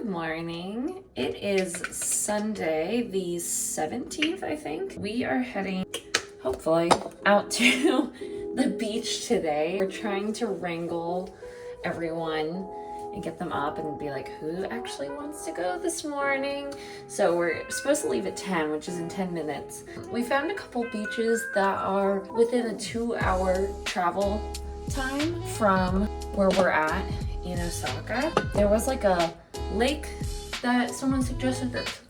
Good morning. It is Sunday, the 17th, I think. We are heading, hopefully, out to the beach today. We're trying to wrangle everyone and get them up and be like, who actually wants to go this morning? So we're supposed to leave at 10, which is in 10 minutes. We found a couple beaches that are within a 2-hour travel time from where we're at in Osaka. There was like a lake that someone suggested that's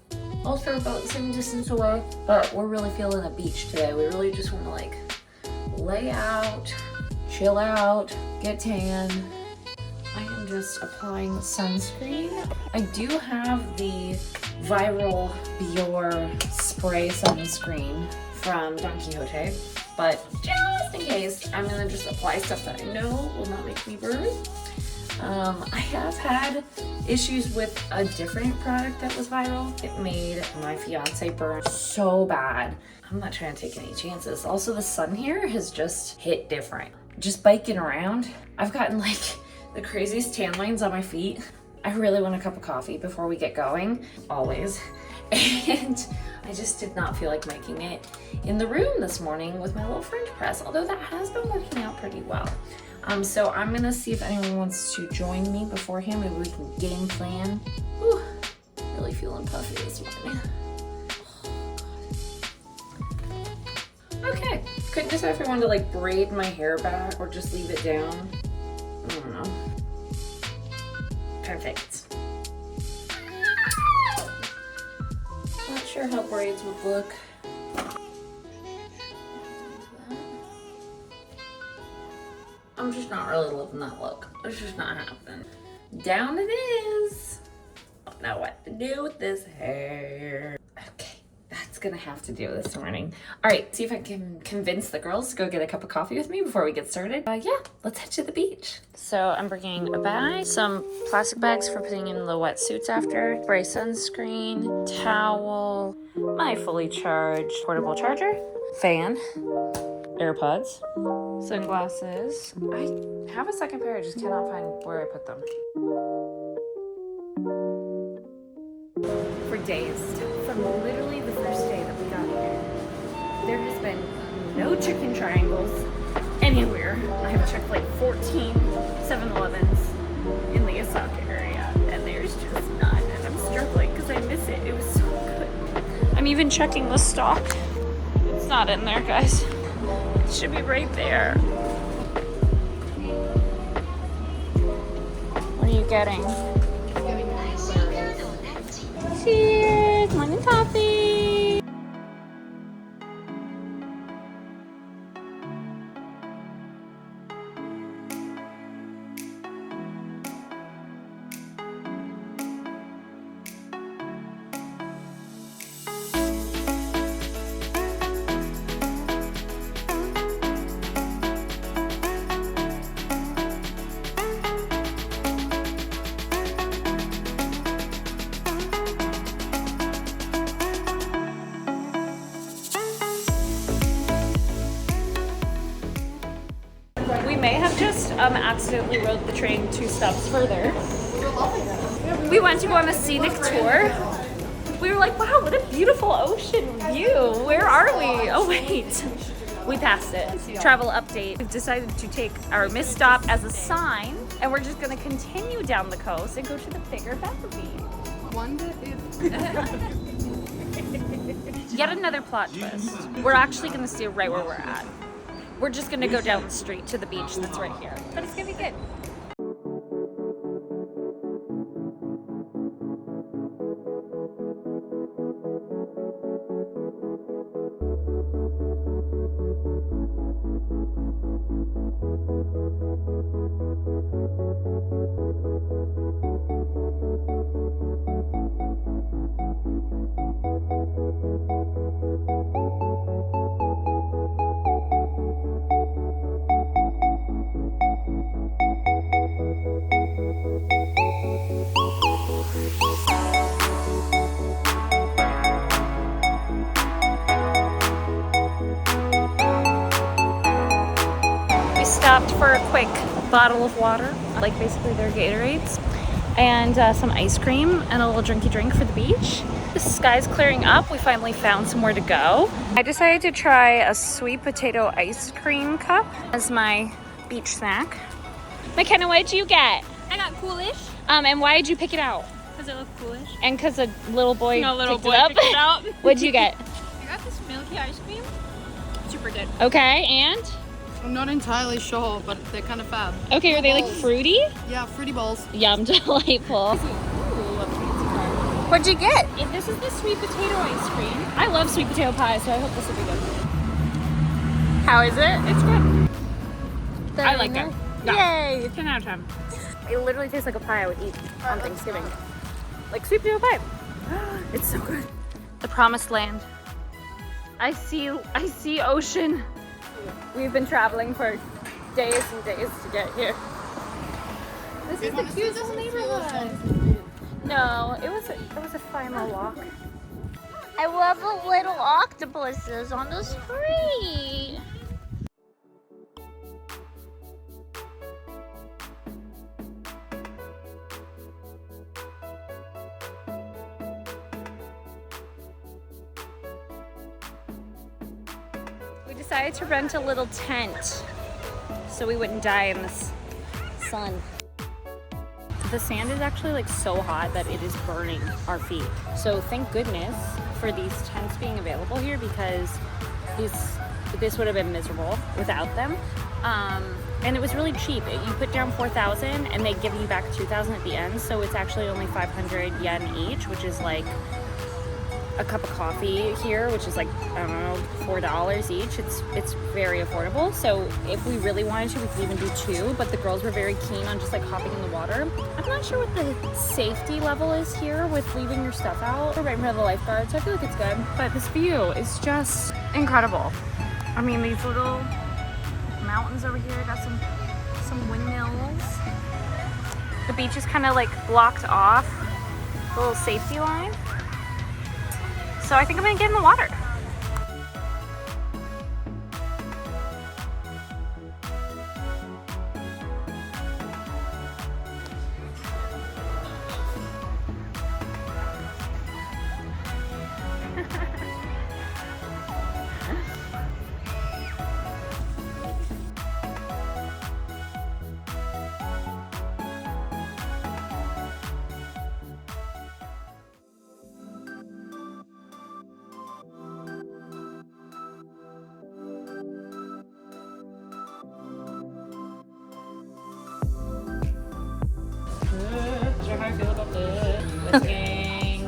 also about the same distance away, but we're really feeling a beach today. We really just want to like lay out, chill out, get tan. I am just applying sunscreen. I do have the viral Bior spray sunscreen from Don Quixote, but just in case, I'm gonna just apply stuff that I know will not make me burn. I have had issues with a different product that was viral. It made my fiance burn so bad. I'm not trying to take any chances. Also, the sun here has just hit different. Just biking around, I've gotten like the craziest tan lines on my feet. I really want a cup of coffee before we get going, always. And I just did not feel like making it in the room this morning with my little French press, although that has been working out pretty well. So I'm gonna see if anyone wants to join me beforehand. Maybe we can game plan. Whew, really feeling puffy this morning. Oh, okay, couldn't decide if I wanted to like braid my hair back or just leave it down. I don't know. Perfect. Not sure how braids would look. I'm just not really loving that look. It's just not happening. Down it is. Don't know what to do with this hair. Okay, that's gonna have to do this morning. All right, see if I can convince the girls to go get a cup of coffee with me before we get started. Yeah, let's head to the beach. So I'm bringing a bag, some plastic bags for putting in the wetsuits after, spray sunscreen, towel, my fully charged portable charger, fan, AirPods, sunglasses. I have a second pair, I just cannot find where I put them. For days, from literally the first day that we got here, there has been no chicken triangles anywhere. I have checked like 14 7-Elevens in the Osaka area, and there's just none, and I'm struggling because I miss it. It was so good. I'm even checking the stock. It's not in there, guys. It should be right there. What are you getting? Cheers! Morning coffee! We may have just accidentally rode the train 2 stops further. We went to go on a scenic tour. We were like, wow, what a beautiful ocean view. Where are we? Oh, wait. We passed it. Travel update. We've decided to take our missed stop as a sign, and we're just going to continue down the coast and go to the bigger, better beach. Wonder if... Yet another plot twist. We're actually going to stay right where we're at. We're just gonna go down the street to the beach that's right here. But it's gonna be good. stopped for a quick bottle of water, like basically their Gatorades. and some ice cream and a little drinky drink for the beach. The sky's clearing up. We finally found somewhere to go. I decided to try a sweet potato ice cream cup as my beach snack. McKenna, what did you get? I got coolish. And why did you pick it out? Because it looked coolish. And because a little boy picked it out. What'd you get? I got this milky ice cream. Super good. Okay, and? I'm not entirely sure, but they're kind of fab. Okay, are they like fruity? Yeah, fruity balls. Yum, delightful. What'd you get? This is the sweet potato ice cream. I love sweet potato pie, so I hope this will be good. How is it? It's good. I like it. Yeah. Yay! 10 out of 10. It literally tastes like a pie I would eat on Thanksgiving. Like sweet potato pie. It's so good. The promised land. I see ocean. We've been traveling for days and days to get here. This is the cutest neighborhood. No, it was a fine little walk. I love the little octopuses on the street. We decided to rent a little tent so we wouldn't die in this sun. The sand is actually like so hot that it is burning our feet. So thank goodness for these tents being available here, because this would have been miserable without them. And it was really cheap. You put down 4,000 and they give you back 2,000 at the end. So it's actually only 500 yen each, which is like a cup of coffee here, which is like, I don't know, $4 each. It's very affordable. So if we really wanted to, we could even do two, but the girls were very keen on just like hopping in the water. I'm not sure what the safety level is here with leaving your stuff out. We're right in front of the lifeguard, so I feel like it's good. But this view is just incredible. I mean, these little mountains over here got some windmills. The beach is kind of like blocked off, the little safety line. So I think I'm gonna get in the water. How do I feel about this? Whisking.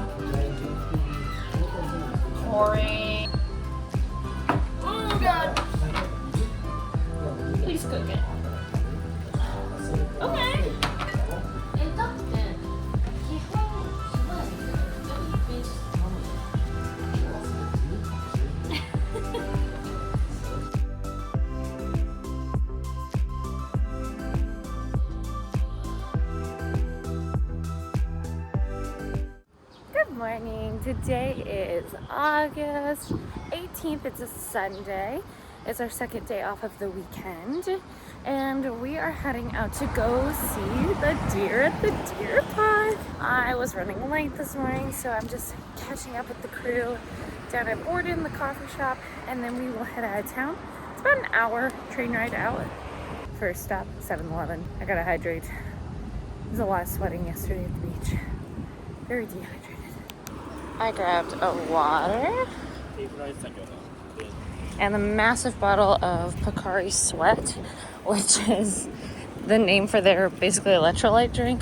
Pouring. Oh god. Please cook it. Okay. Good morning. Today is August 18th. It's a Sunday. It's our second day off of the weekend, and we are heading out to go see the deer at the deer park. I was running late this morning, so I'm just catching up with the crew down at Borden, the coffee shop, and then we will head out of town. It's about an hour train ride out. First stop, 7-Eleven. I gotta hydrate. There's a lot of sweating yesterday at the beach. Very dehydrated. I grabbed a water and a massive bottle of Pocari Sweat, which is the name for their basically electrolyte drink,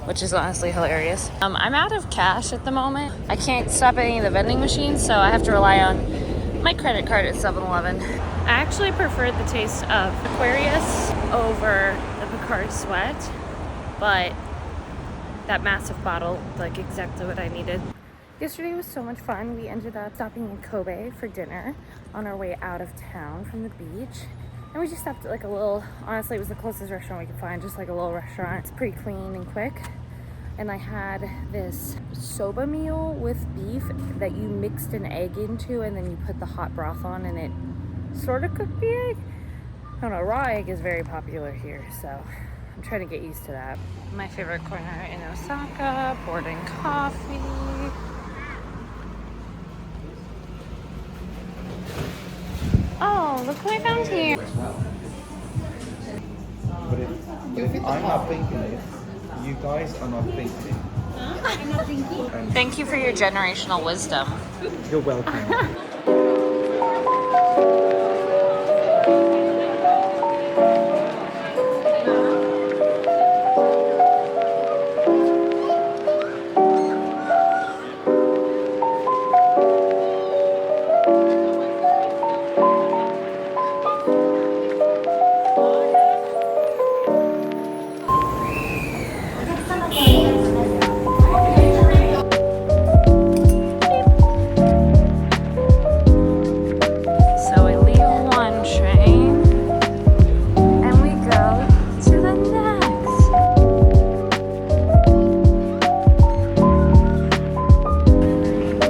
which is honestly hilarious. I'm out of cash at the moment. I can't stop at any of the vending machines, so I have to rely on my credit card at 7-Eleven. I actually preferred the taste of Aquarius over the Pocari Sweat, but that massive bottle, like exactly what I needed. Yesterday was so much fun. We ended up stopping in Kobe for dinner on our way out of town from the beach. And we just stopped at like a little, honestly it was the closest restaurant we could find, just like a little restaurant. It's pretty clean and quick. And I had this soba meal with beef that you mixed an egg into, and then you put the hot broth on and it sort of cooked the egg. I don't know, raw egg is very popular here, so I'm trying to get used to that. My favorite corner in Osaka, board and coffee. Oh, look who I found here. But if I'm not thinking it, you guys are not thinking. I'm not thinking. Thank you for your generational wisdom. You're welcome. So we leave one train and we go to the next.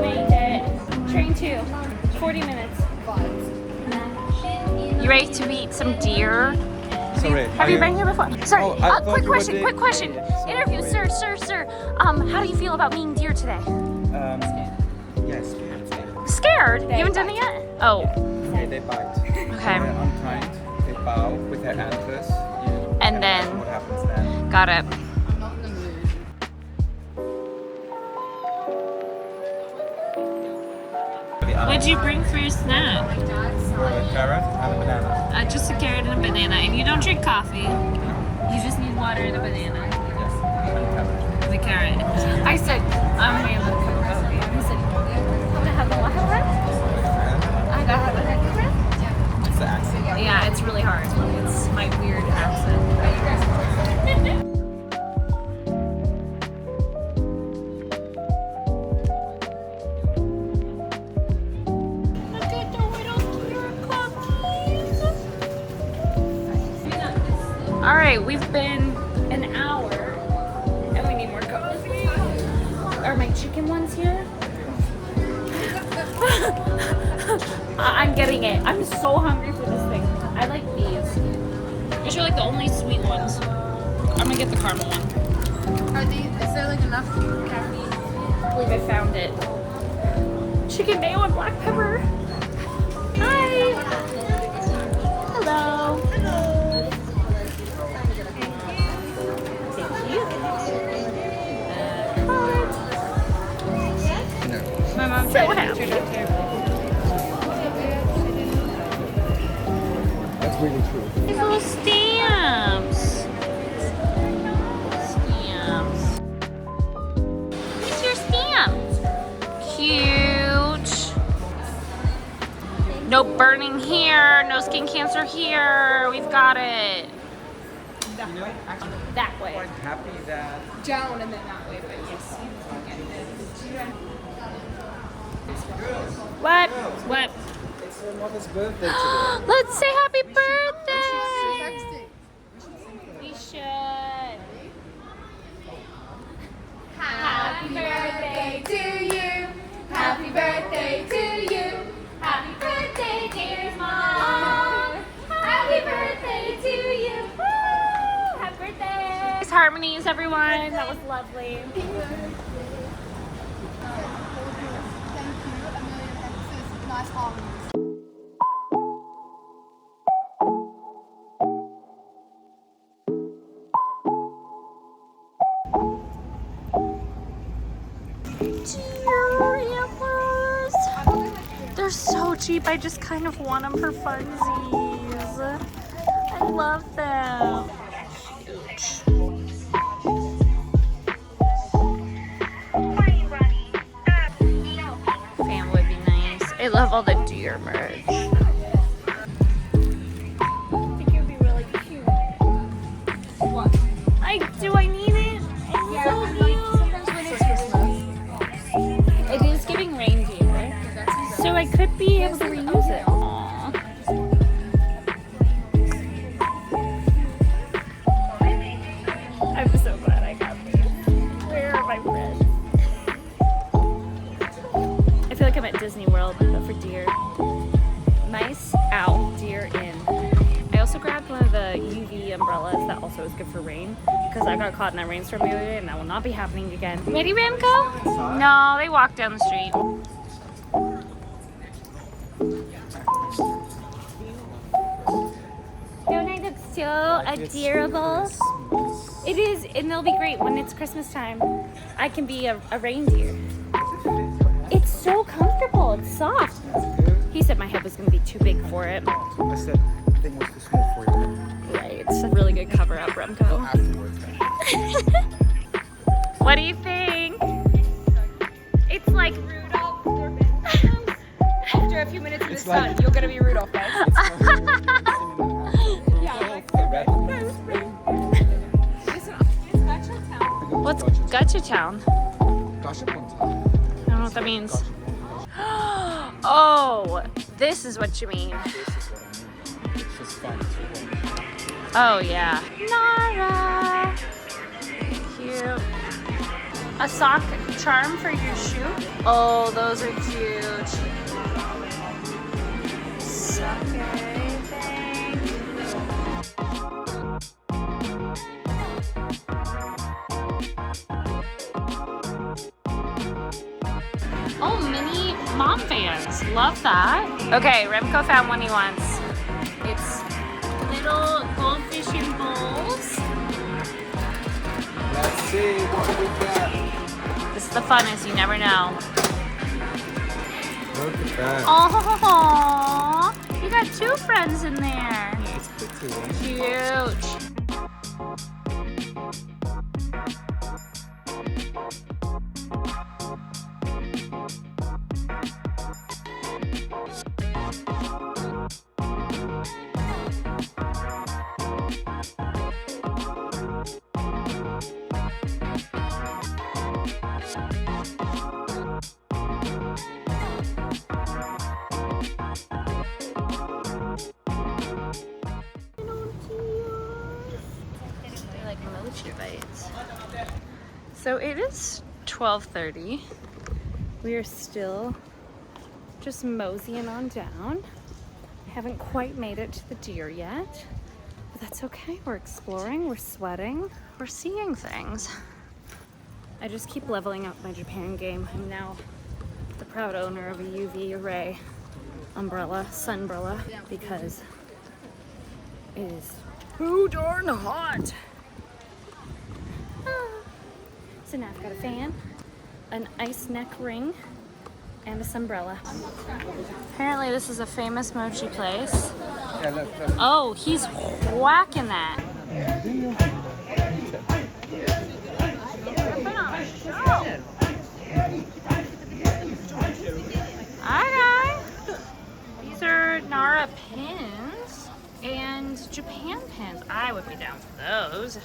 Made it. Train 2, 40 minutes. You ready to meet some deer? Sorry. Have you been here before? Sorry, Oh, I thought quick you were question, the- quick question. Sorry. Interview, sir. How do you feel about meeting deer today? Yes. Scared? You haven't done it yet? Oh, Okay, they bite. okay. They're unkind. They bow with their antlers. You And can then- imagine what happens then. Got it. I'm not in the mood. What'd you bring for your snack? A carrot and a banana. Just a carrot and a banana. And you don't drink coffee. You just need water and a banana. Yes. And carrot. The carrot. I said, I'm going to have a cup of coffee. He said, I'm going to have the what? I got to have a It's the accent. Yeah, it's really hard. It's my weird accent. Look at the little deer cookies. All right, we've been an hour, and we need more coffee. Are my chicken ones here? I'm getting it. I'm so hungry for this thing. I like these. These are like the only sweet ones. I'm gonna get the caramel one. Is there like enough carrot? I believe I found it. Chicken mayo and black pepper. Hi. Hello. Thank you. My mom's So happy. That's really true. These little stamps. Stamps. Here's your stamp. Cute. No burning here. No skin cancer here. We've got it. You know, actually, That way. quite happy that Down and then that way, but yes. What? What? it's her mother's birthday today. Let's say happy birthday. Texting. We should. Happy birthday to you. Happy birthday to you. Happy birthday, dear mom. Happy birthday to you. Woo! Happy birthday. Nice harmonies, everyone. That was lovely. Thank you. A million emphasis. Nice harmony. They're so cheap. I just kind of want them for funsies. I love them. Huge. Fan would be nice. I love all the deer merch. I think it would be really cute. What? Do I need it? It is giving reindeer, so I could be able to reuse it. Aww. I'm so glad I got these. Where are my friends? I feel like I'm at Disney World, but for deer. Mice out, deer in. I also grabbed one of the UV umbrellas that also was good for rain because I got caught in that rainstorm the other day and that will not be happening again. Ready, Remco? No, they walked down the street. Don't I look so adorable? It is, and they'll be great when it's Christmas time. I can be a reindeer. It's so comfortable. It's soft. He said my head was going to be too big for it. I said the thing was too small for you. Right. It's a really good cover up, Remco. Afterwards. What do you think? It's like Rudolph or Ben. After a few minutes in the sun, you're gonna be Rudolph, guys. What's Gotcha Town? Gosh, I don't know what that means. Oh, this is what you mean. This is what I mean. It's just fun to watch. Oh yeah. Nara. Cute. A sock charm for your shoe. Oh, those are cute. Sucker thing. Oh, mini mom fans. Love that. Okay, Remco found one he wants. It's little goldfish in bowls. Let's see what we got. This is the funnest, you never know. Look at that. Oh, you got two friends in there. Yeah, it's pretty. Cute. Like mochi bites. So it is 12:30. We are still just moseying on down. I haven't quite made it to the deer yet, but that's okay. We're exploring, we're sweating, we're seeing things. I just keep leveling up my Japan game. I'm now the proud owner of a UV ray umbrella, sunbrella, because it is too darn hot. So now I've got a fan, an ice neck ring, and a sunbrella. Apparently this is a famous mochi place. Yeah, look. Oh, he's whacking that. Alright. These are Nara pins and Japan pins. I would be down for those.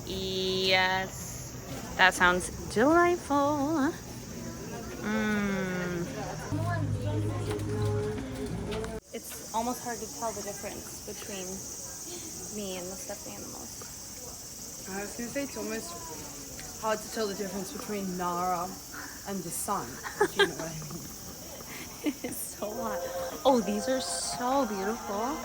Yes, that sounds delightful. It's almost hard to tell the difference between me and the stuffed animals. I was gonna say it's almost hard to tell the difference between Nara and the sun, if you know what I mean. It's so hot. Oh, these are so beautiful.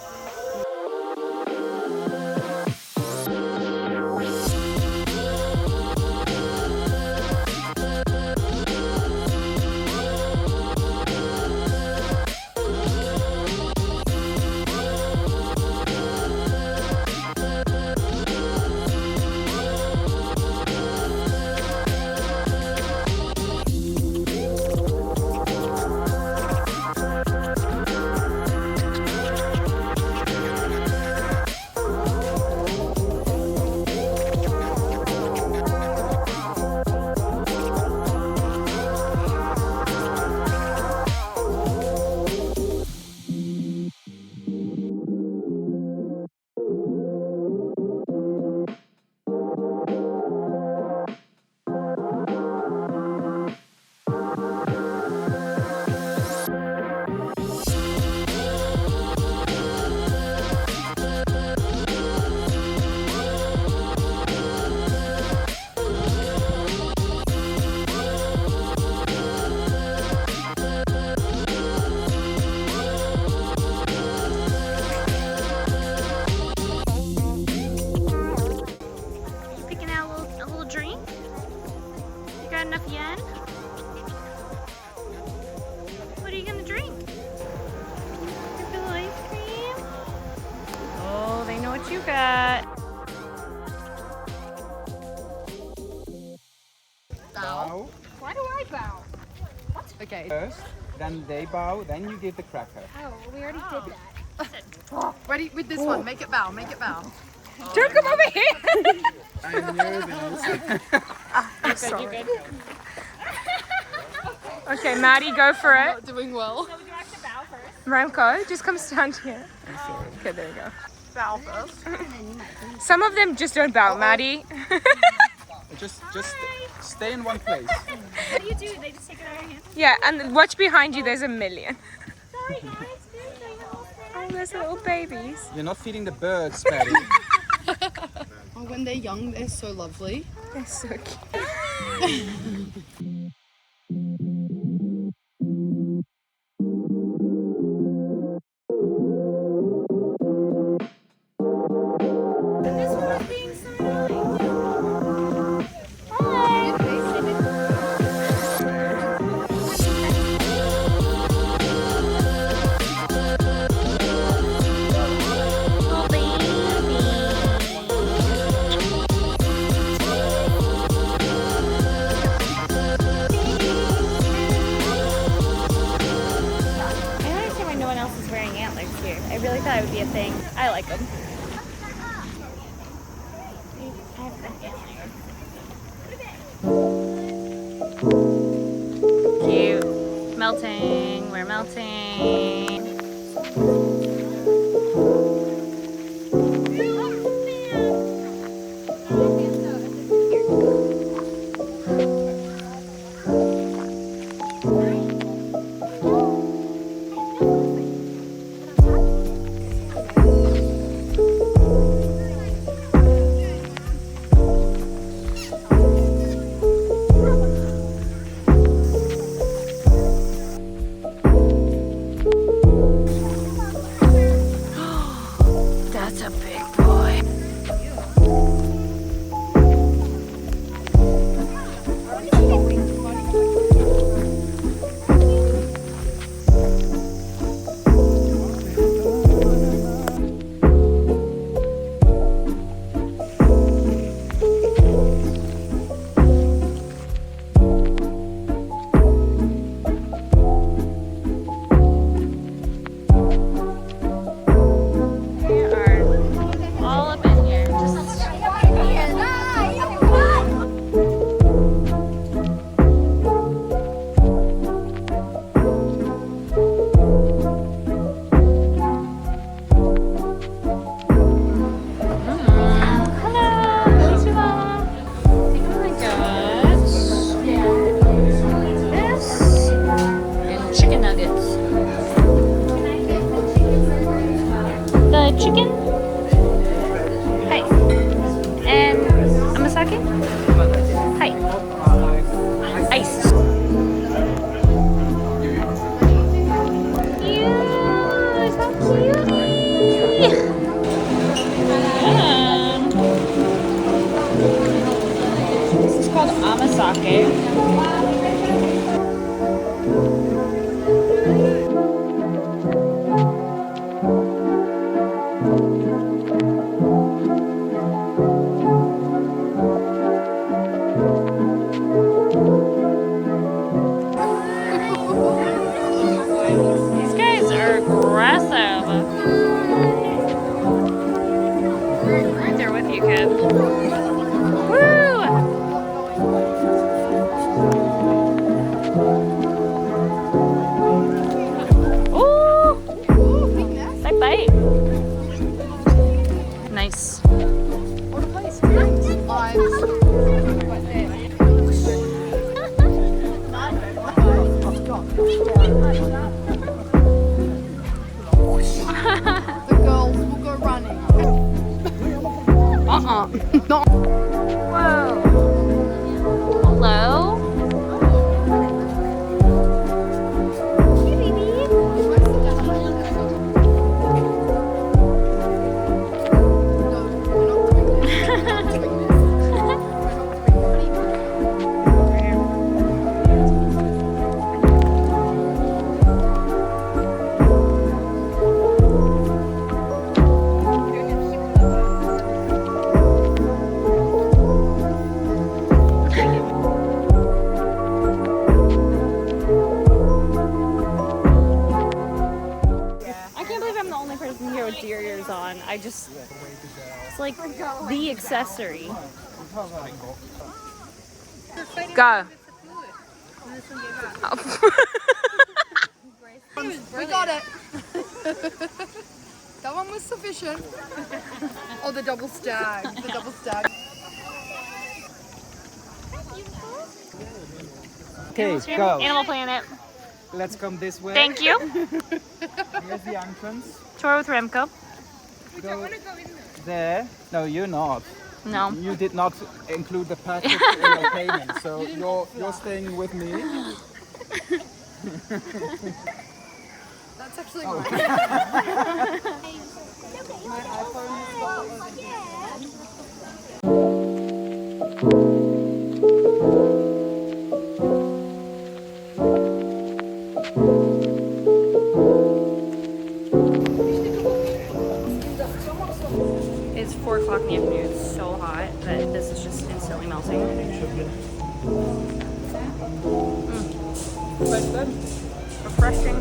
at the end? What are you gonna drink? Your ice cream? Oh, they know what you got. Bow. Why do I bow? What? Okay. First, then they bow, then you give the cracker. Oh, we already did that. Ready with this one? Make it bow. Make it bow. Don't come over here! I knew this. You're good. Okay, Maddie, go for it. Not doing well. So would you like to bow first? Ramco, just come stand here. Okay, there you go. Bow first. Some of them just don't bow, Maddie. Just stay in one place. What do you do? They just take it out of your hand? Yeah, and watch behind you, there's a million. Sorry guys, Oh, there's little babies. You're not feeding the birds, Patty. Oh, when they're young, they're so lovely. they're so cute. I really thought it would be a thing. I like them. Cute. Melting. We're melting. That's a big boy. Chicken? Hi. And amasake? Hi. Ice. Cute! How cutie! This is called amasake. They're with you, kid. Woo! Ooh! They bite. Nice. What a place. The girls will go running. No. Whoa. Hello? Hey, baby. just, it's like the accessory. Go. We got it. That one was sufficient. Oh, the double stag. The double stag. Okay, go. Animal Planet. Let's come this way. Thank you. Here's the entrance. Tour with Remco. Go there. No, you're not. No. You did not include the package in your payment, so you're staying with me. That's actually mine. My iPhone is over here. It's 4 o'clock in the afternoon. It's so hot that this is just instantly melting. Refreshing.